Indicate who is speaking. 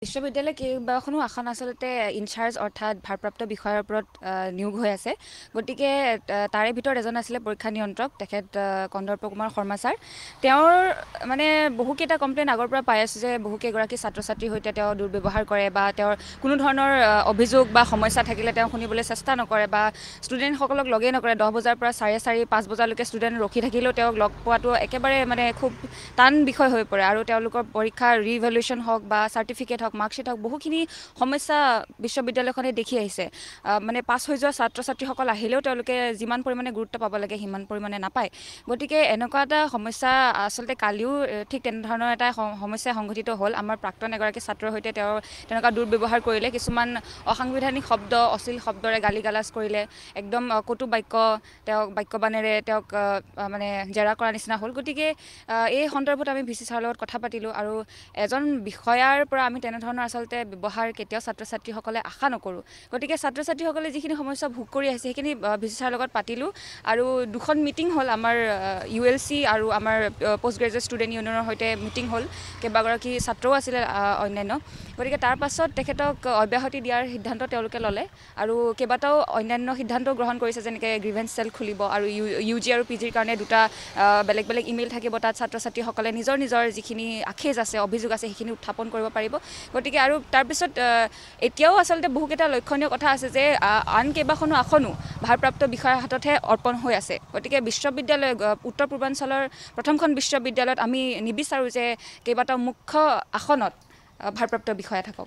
Speaker 1: বিশ্ববিদ্যালয় কেইবাখনো আসন আচলতে ইনচাৰ্জ অৰ্থাৎ ভাৰপ্ৰাপ্ত বিষয়াৰ ওপৰত নিয়োগ হৈ আছে। গতিকে তাৰে ভিতৰত এজন আছিলে পৰীক্ষা নিয়ন্ত্ৰক, তেখেত কন্দৰ্প কুমাৰ শৰ্মা ছাৰ। তেওঁৰ মানে বহুকেইটা কমপ্লেইন আগৰ পৰা পাই আছোঁ যে বহুকেইগৰাকী ছাত্ৰ ছাত্ৰীৰ সৈতে তেওঁ দুৰ্ব্যৱহাৰ কৰে বা তেওঁৰ কোনো ধৰণৰ অভিযোগ বা সমস্যা থাকিলে তেওঁ শুনিবলৈ চেষ্টা নকৰে বা ষ্টুডেণ্টসকলক লগেই নকৰে। 10 বজাৰ পৰা 4:30, 5 বজালৈকে ষ্টুডেণ্ট ৰখি থাকিলেও তেওঁক লগ পোৱাটো একেবাৰে মানে খুব টান বিষয় হৈ পৰে আৰু তেওঁলোকৰ পৰীক্ষা ৰিভেলুৱেশ্যন হওক বা চাৰ্টিফিকেট হওক, মাৰ্কশ্বিট হওক, বহুখিনি সমস্যা বিশ্ববিদ্যালয়খনে দেখি আহিছে। মানে পাছ হৈ যোৱা ছাত্ৰ ছাত্ৰীসকল আহিলেও তেওঁলোকে যিমান পৰিমাণে গুৰুত্ব পাব লাগে সিমান পৰিমাণে নাপায়। গতিকে এনেকুৱা এটা সমস্যা আচলতে কালিও ঠিক তেনেধৰণৰ এটা সমস্যা সংঘটিত হ'ল। আমাৰ প্ৰাক্তন এগৰাকী ছাত্ৰৰ সৈতে তেনেকুৱা দুৰ্ব্যৱহাৰ কৰিলে, কিছুমান অসাংবিধানিক শব্দ, অশ্লীল শব্দৰে গালি গালাজ কৰিলে, একদম কটু বাক্যবাণেৰে তেওঁক মানে জেৰা কৰা নিচিনা হ'ল। গতিকে এই সন্দৰ্ভত আমি VC ছাৰৰ লগত কথা পাতিলোঁ আৰু এজন বিষয়াৰ পৰা আমি তেনেধৰণৰ আচলতে ব্যৱহাৰ কেতিয়াও ছাত্ৰ ছাত্ৰীসকলে আশা নকৰোঁ। গতিকে ছাত্ৰ ছাত্ৰীসকলে যিখিনি সমস্যা ভোগ কৰি আহিছে সেইখিনি VC ছাৰৰ লগত পাতিলোঁ আৰু 2খন মিটিং হ'ল। আমাৰ ULC আৰু আমাৰ পষ্ট গ্ৰেজুৱেট ষ্টুডেণ্ট ইউনিয়নৰ সৈতে মিটিং হ'ল। কেইবাগৰাকী ছাত্ৰও আছিলে অন্যান্য। গতিকে তাৰ পাছত তেখেতক অব্যাহতি দিয়াৰ সিদ্ধান্ত তেওঁলোকে ল'লে আৰু কেইবাটাও অন্যান্য সিদ্ধান্তও গ্ৰহণ কৰিছে, যেনেকৈ গ্ৰিভেন্স চেল খুলিব আৰু UG আৰু PGৰ কাৰণে 2টা বেলেগ বেলেগ ইমেইল থাকিব। তাত ছাত্ৰ ছাত্ৰীসকলে নিজৰ যিখিনি আখেজ আছে, অভিযোগ আছে, সেইখিনি উত্থাপন কৰিব পাৰিব। গতিকে আৰু তাৰপিছত এতিয়াও আচলতে বহুকেইটা লক্ষণীয় কথা আছে যে আন কেইবাখনো আসনো ভাৰপ্ৰাপ্ত বিষয়াৰ হাততহে অৰ্পণ হৈ আছে। গতিকে বিশ্ববিদ্যালয়, উত্তৰ পূৰ্বাঞ্চলৰ প্ৰথমখন বিশ্ববিদ্যালয়ত আমি নিবিচাৰোঁ যে কেইবাটাও মুখ্য আসনত ভাৰপ্ৰাপ্ত বিষয়া থাকক।